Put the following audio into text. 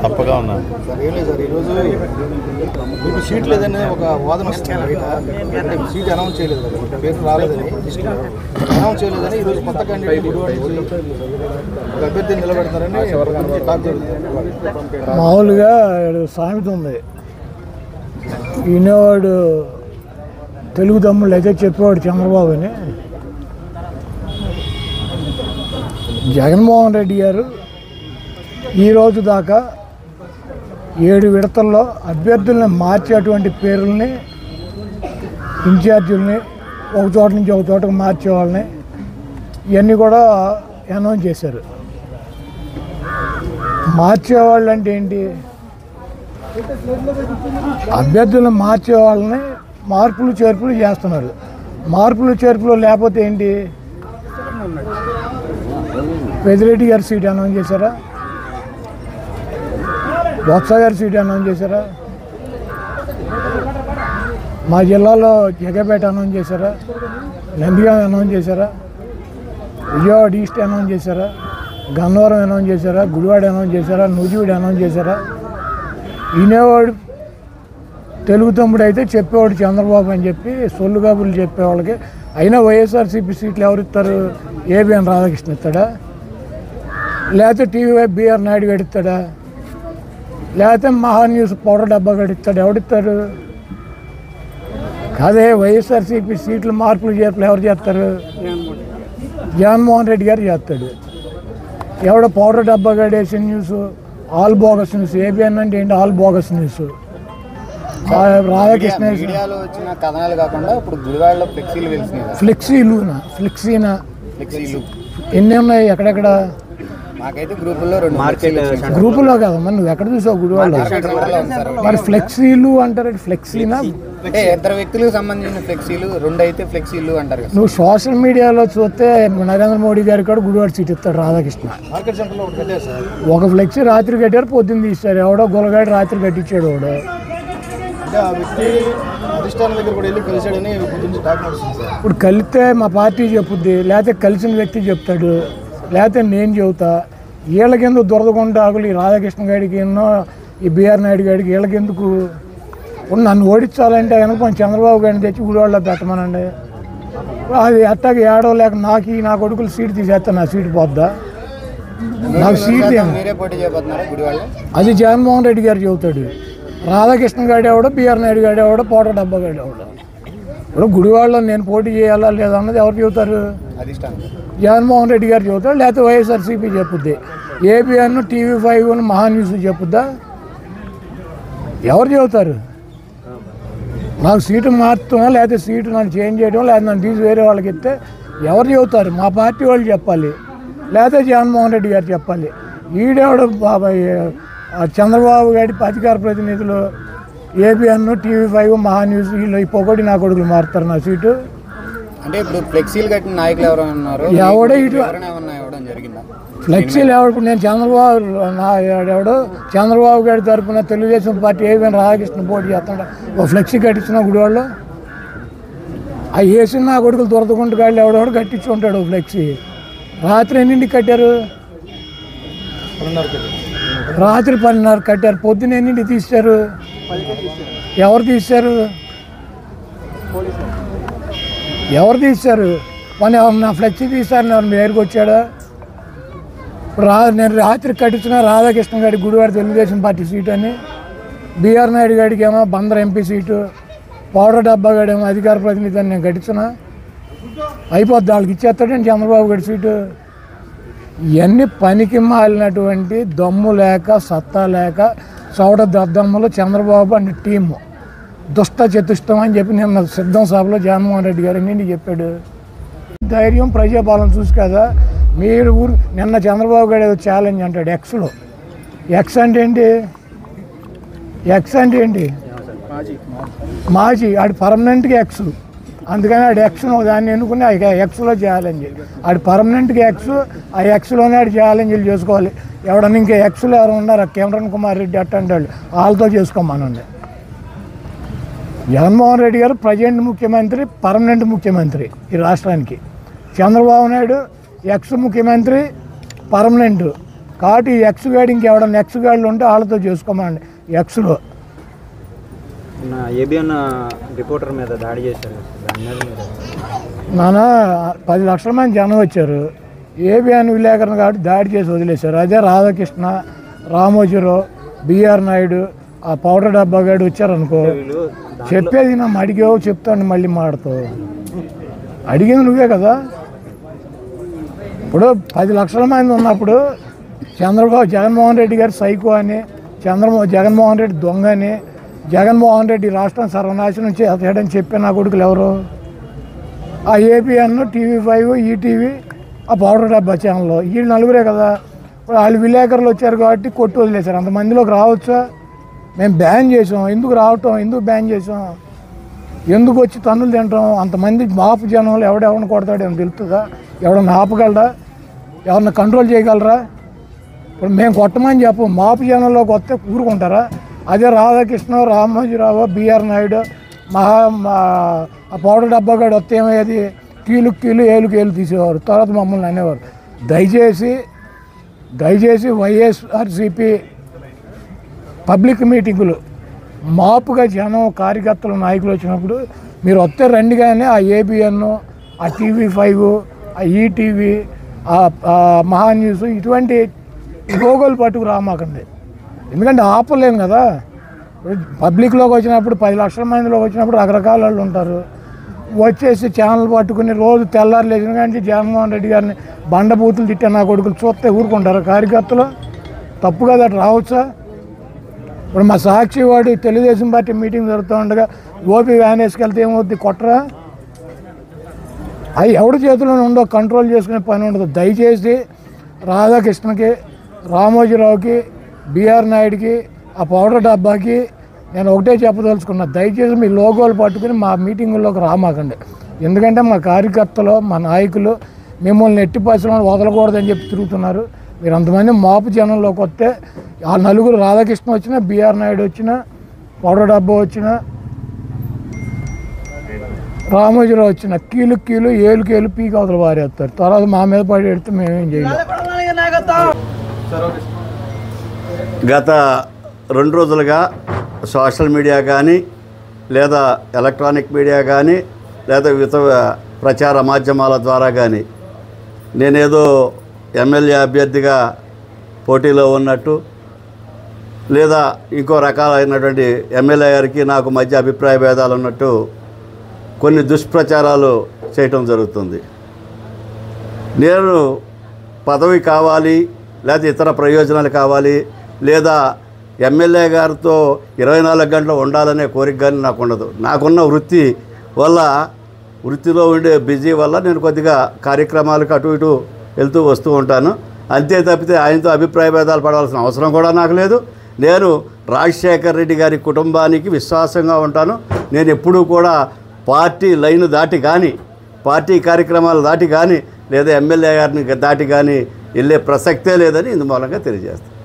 తప్పగా ఉన్నాను సార్. ఏం లేదు సార్, ఈరోజు మీకు సీట్ లేదని ఒక వాదన వస్తుంది బయట. అంటే సీట్ అనౌన్స్ చేయలేదు కదా, పేరు రాలేదని లిస్టులో అనౌన్స్ చేయలేదని ఈరోజు కొత్త క్యాండిడేట్ గుడివాడ నుంచి ఒక అభ్యర్థిని నిలబెడతారని టాక్ జరుగుతుంది. మామూలుగా సామెత ఉంది, ఈయనవాడు తెలుగు తమ్ముళ్ళు అయితే చెప్పేవాడు చంద్రబాబు అని. జగన్మోహన్ రెడ్డి గారు ఈరోజు దాకా 7 విడతల్లో అభ్యర్థుల్ని మార్చేటువంటి పేర్లని, ఇన్ఛార్జీలని, ఒక చోట నుంచి ఒక చోటకు మార్చే వాళ్ళని ఇవన్నీ కూడా అనౌన్స్ చేశారు. మార్చేవాళ్ళు అంటే ఏంటి? అభ్యర్థులను మార్చే వాళ్ళని మార్పులు చేర్పులు చేస్తున్నారు. మార్పులు చేర్పులు లేకపోతే ఏంటి? పెద్దిరెడ్డి గారి సీట్ అనౌన్స్ చేశారా? బొత్స గారి సీట్ అనౌన్స్ చేశారా? మా జిల్లాలో జగపేట అనౌన్స్ చేశారా? నందిగాం అనౌన్స్ చేశారా? విజయవాడ ఈస్ట్ అనౌన్స్ చేశారా? గన్నవరం అనౌన్స్ చేశారా? గుడివాడ అనౌన్స్ చేశారా? నూజివీడు అనౌన్స్ చేశారా? ఈనేవాడు తెలుగు తమ్ముడు అయితే చెప్పేవాడు చంద్రబాబు అని చెప్పి సొల్లు కబుర్లు చెప్పేవాళ్ళకి. అయినా వైఎస్ఆర్సీపీ సీట్లు ఎవరు ఇస్తారు? ఏబిఎన్ రాధాకృష్ణ ఇస్తాడా? లేకపోతే టీవీ బిఆర్ నాయుడు గడిస్తాడా? లేకపోతే మహాన్యూస్ పౌడర్ డబ్బా గడిస్తాడు? ఎవడిస్తారు? కాదే, వైఎస్ఆర్సీపీ సీట్లు మార్పులు చేర్పులు ఎవరు చేస్తారు? జగన్మోహన్ రెడ్డి గారు చేస్తాడు. ఎవడ పౌడర్ డబ్బా గడేసిన news all bogus news. ABN అంటే ఏంటి? All bogus news. రాధాకృష్ణ వచ్చిన కథనాలు కాకుండా ఇప్పుడు గుడివాడలో ఫ్లెక్సీలు ఫ్లెక్సీనా ఎన్ని ఉన్నాయి? ఎక్కడెక్కడ? మాకైతే గ్రూపుల్లో గ్రూపుల్లో కదా, మరి నువ్వు ఎక్కడ చూసావు గుడివాడలో? మరి ఫ్లెక్సీలు అంటారు, ఫ్లెక్సీనా? అంటే 2 వ్యక్తులకు సంబంధించిన ఫ్లెక్సీలు, 2 అయితే ఫ్లెక్సీలు అంటారు కదా. నువ్వు సోషల్ మీడియాలో చూస్తే నరేంద్ర మోడీ గారి కూడా గుడివాడ సీట్ ఇస్తాడు రాధాకృష్ణ. మార్కెట్ సెంటర్లో ఒకటి కట్టారు సార్. ఒక ఫ్లెక్సీ రాత్రి కట్టారు, పొద్దున్న తీస్తారు. ఎవడో గొలగాడి రాత్రి కట్టించాడు వాడు. అంటే ఆ వ్యక్తి అధిష్టానం దగ్గర కూడా వెళ్ళి కలిసాడని గురించి టాక్ నడుస్తుంది సార్. ఇప్పుడు కలిస్తే మా పార్టీ చెప్పుద్ది, లేకపోతే కలిసిన వ్యక్తి చెప్తాడు, లేకపోతే నేను చెబుతా. వీళ్ళకెందుకు దురదగుంటాకులు? ఈ రాధాకృష్ణ గారికి ఎన్నో, ఈ బిఆర్ నాయుడు గారికి వీళ్ళకెందుకు? నన్ను ఓడించాలంటే కనుక కొంచెం చంద్రబాబు గారిని తెచ్చి గుడివాడలో పెట్టమనండి. అది అట్టాకి ఏడవ లేక నా కొడుకులు సీట్ తీసేస్తా, నా సీటు పోద్దా? నాకు సీట్ అది జగన్మోహన్ రెడ్డి గారు చెబుతాడు. రాధాకృష్ణ గారు ఎవడో, బిఆర్ నాయుడు గారు ఎవడో, పౌడర్ డబ్బా గారు ఎవడో. ఇప్పుడు గుడివాడలో నేను పోటీ చేయాలా లేదా అన్నది ఎవరు చెబుతారు? జగన్మోహన్ రెడ్డి గారు చెబుతాడు, లేకపోతే వైఎస్ఆర్సీపీ చెప్పుద్ది. ఏబిఎన్, టీవీ5, మహాన్యూస్ చెప్పుద్దా? ఎవరు చెబుతారు? నాకు సీటు మార్చడం, లేకపోతే సీటు నన్ను చేంజ్ చేయడం, లేదా నన్ను తీసి వేరే వాళ్ళకి ఇస్తే ఎవరు చెబుతారు? మా పార్టీ వాళ్ళు చెప్పాలి, లేకపోతే జగన్మోహన్ రెడ్డి గారు చెప్పాలి. ఈడేవాడు బాబాయ్ చంద్రబాబు గారి అధికార ప్రతినిధులు ఏబిఎన్, టీవీ5, మహాన్యూస్ వీళ్ళు ఈ పొగడి నా కొడుకులు మారుతారు నా సీటు. అంటే ఇప్పుడు ఫ్లెక్సీలు కట్టిన నాయకులు ఎవరు ఉన్నారు? ఎవడో ఇటు ఫ్లెక్సీలు ఎవడు? నేను ఎవడో చంద్రబాబు గారి తరఫున తెలుగుదేశం పార్టీ ఏబిఎన్ రాధాకృష్ణ పోటీ చేస్తాడు. ఓ ఫ్లెక్సీ కట్టించిన గుడివాళ్ళు ఆ వేసిన నా కొడుకులు దొరదకుంటు గాళ్ళు ఎవడెవడు కట్టించుకుంటాడు ఫ్లెక్సీ. రాత్రి ఎన్నింటికి కట్టారు? రాత్రి 10:30 కట్టారు. పొద్దున్న ఎన్నింటికి తీశారు? ఎవరు తీశారు? ఎవరు తీశారు? నా ఫ్లెక్సీ తీశారని ఎవరు మీ దగ్గరికి వచ్చాడా? ఇప్పుడు నేను రాత్రి కట్టించిన రాధాకృష్ణ గారికి గుడివాడ తెలుగుదేశం పార్టీ సీటు అని, బిఆర్ నాయుడు గారికి ఏమో బందర్ ఎంపీ సీటు, పౌడర్ డబ్బా గాడేమో అధికార ప్రతినిధి అని నేను కట్టించిన అయిపోద్ది. వాళ్ళకి ఇచ్చేస్తాడండి చంద్రబాబు గారి సీటు. ఇవన్నీ పనికి మాలినటువంటి దమ్ము లేక, సత్తా లేక, చౌడ దద్దమ్మలు చంద్రబాబు అండ్ టీము దుష్ట చతుష్టం అని చెప్పి నిన్న సిద్ధం సభలో జగన్మోహన్ రెడ్డి గారు నిన్ను చెప్పాడు. ధైర్యం ప్రజాపాలన చూసి కదా మీరు నిన్న చంద్రబాబు గారు ఏదో ఛాలెంజ్ అంటాడు ఎక్స్లో. ఎక్స్ అంటే ఏంటి? ఎక్స్ అంటే ఏంటి? మాజీ. ఆడు పర్మనెంట్గా ఎక్స్. అందుకని ఆడు ఎక్స్ను దాన్ని ఎన్నుకుని ఆ ఎక్స్లో ఛాలెంజ్. ఆడు పర్మనెంట్గా ఎక్స్, ఆ ఎక్స్లోనే ఆడు ఛాలెంజ్లు చేసుకోవాలి. ఎవడన్నా ఇంకా ఎక్స్లో ఎవరు ఉన్నారు? కిరణ్ కుమార్ రెడ్డి అట్టంటే వాళ్ళతో చేసుకోమనండి. జగన్మోహన్ రెడ్డి గారు ప్రజెంట్ ముఖ్యమంత్రి, పర్మనెంట్ ముఖ్యమంత్రి ఈ రాష్ట్రానికి. చంద్రబాబు నాయుడు ఎక్స్ ముఖ్యమంత్రి, పర్మనెంట్. కాబట్టి ఈ ఎక్స్ గాడి ఇంకెవడన్నా ఎక్స్ గాడిలు ఉంటే వాళ్ళతో చేసుకోమండి. ఎక్స్లో ఏబిఎన్ రిపోర్టర్ మీద దాడి చేశారు. నాన్న 10 లక్షల మంది జనం వచ్చారు. ఏబిఎన్ విలేకరుని కాబట్టి దాడి చేసి వదిలేశారు. అదే రాధాకృష్ణ, రామోజీరావు, బిఆర్ నాయుడు, ఆ పౌడర్ డబ్బా గాడు వచ్చారనుకో, చెప్పేది నా అడిగావు చెప్తాను మళ్ళీ మాడతావు. అడిగింది నువ్వే కదా. ఇప్పుడు 10 లక్షల మంది ఉన్నప్పుడు జగన్మోహన్ రెడ్డి గారు సైకో అని, జగన్మోహన్ రెడ్డి దొంగ అని, జగన్మోహన్ రెడ్డి రాష్ట్రం సర్వనాశనం చేయడని చెప్పే నా కొడుకులు ఎవరు? ఆ ఏబిఎన్, TV5, ఈటీవీ, ఆ పౌడర్ డబ్బా ఛానల్, వీళ్ళు నలుగురే కదా. ఇప్పుడు వాళ్ళు విలేకరులు వచ్చారు కాబట్టి కొట్టి వదిలేశారు. అంతమందిలోకి రావచ్చా? మేము బ్యాన్ చేసాం. ఎందుకు రావటం, ఎందుకు బ్యాన్ చేసాం, ఎందుకు వచ్చి తన్నులు తింటాం? అంతమంది మాపు జనంలో ఎవడెవరిని కొడతాడు అని తెలుస్తుందా? ఎవడన్నా ఆపగలరా? ఎవరన్నా కంట్రోల్ చేయగలరా? ఇప్పుడు మేము కొట్టమని చెప్పు, మాపు జనంలోకి వస్తే ఊరుకుంటారా? అదే రాధాకృష్ణ, రామోజీరావు, బిఆర్ నాయుడు, ఆ పౌడర్ డబ్బా గాడు వస్తే ఏమయ్యేది? కీలు ఏలు తీసేవారు. తర్వాత మమ్మల్ని అనేవారు. దయచేసి వైఎస్ఆర్సీపీ పబ్లిక్ మీటింగులు మాపుగా జనం, కార్యకర్తలు, నాయకులు వచ్చినప్పుడు మీరు వస్తే రండి, కానీ ఆ ఏబిఎన్, ఆ TV5, ఆ ఈటీవీ, ఆ మహా న్యూస్ ఇటువంటి లోగోలు పట్టుకు రామాకండి. ఎందుకంటే ఆపలేము కదా. పబ్లిక్లోకి వచ్చినప్పుడు 10 లక్షల మందిలోకి వచ్చినప్పుడు రకరకాల వాళ్ళు ఉంటారు. వచ్చేసి ఛానల్ పట్టుకుని రోజు తెల్లారు లేచిన కానీ జగన్మోహన్ రెడ్డి గారిని బండబూతులు తిట్టే నా కొడుకులు చూస్తే ఊరుకుంటారు కార్యకర్తలు? తప్పు కదా, అటు రావచ్చా? ఇప్పుడు మా సాక్షి వాడు తెలుగుదేశం పార్టీ మీటింగ్ జరుగుతూ ఉండగా ఓపీ వ్యాన్ వేసుకెళ్తే ఏమవుద్ది? కొట్టరా? అవి ఎవరి చేతిలోనే ఉండో, కంట్రోల్ చేసుకునే పని ఉండదు. దయచేసి రాధాకృష్ణకి, రామోజీరావుకి, బిఆర్ నాయుడికి, ఆ పౌడర్ డబ్బాకి నేను ఒకటే చెప్పదలుచుకున్నా, దయచేసి మీ లోగోలు పట్టుకుని మా మీటింగుల్లోకి రామాకండి. ఎందుకంటే మా కార్యకర్తలు, మా నాయకులు మిమ్మల్ని ఎట్టి పరిశ్రమలు వదలకూడదని చెప్పి తిరుగుతున్నారు. మీరు అంతమంది మాపు జనంలోకి వస్తే ఆ నలుగురు, రాధాకృష్ణ వచ్చినా, బిఆర్ నాయుడు వచ్చినా, పౌడర్ డబ్బా వచ్చినా, రామోజీరావు వచ్చిన కీలు ఏలు పీక అవతల పారేస్తారు. తర్వాత మా మీద పడి పెడితే మేమేం చేయలేం. గత 2 రోజులుగా సోషల్ మీడియా కానీ, లేదా ఎలక్ట్రానిక్ మీడియా కానీ, లేదా వివిధ ప్రచార మాధ్యమాల ద్వారా కానీ నేనేదో ఎమ్మెల్యే అభ్యర్థిగా పోటీలో ఉన్నట్టు, లేదా ఇంకో రకాలైనటువంటి ఎమ్మెల్యే గారికి నాకు మధ్య అభిప్రాయ భేదాలు ఉన్నట్టు కొన్ని దుష్ప్రచారాలు చేయటం జరుగుతుంది. నేను పదవి కావాలి, లేదా ఇతర ప్రయోజనాలు కావాలి, లేదా ఎమ్మెల్యే గారితో 24 గంటలు ఉండాలనే కోరిక కానీ నాకు ఉండదు. నాకున్న వృత్తి వల్ల, వృత్తిలో ఉండే బిజీ వల్ల నేను కొద్దిగా కార్యక్రమాలకు అటు ఇటు వెళ్తూ వస్తూ ఉంటాను. అంతే తప్పితే ఆయనతో అభిప్రాయ భేదాలు పడాల్సిన అవసరం కూడా నాకు లేదు. నేను రాజశేఖర్ రెడ్డి గారి కుటుంబానికి విశ్వాసంగా ఉంటాను. నేను ఎప్పుడూ కూడా పార్టీ లైన్ దాటి కానీ, పార్టీ కార్యక్రమాలు దాటి కానీ, లేదా ఎమ్మెల్యే గారిని దాటి కానీ వెళ్ళే ప్రసక్తే లేదని ఇందు మూలంగా తెలియజేస్తాను.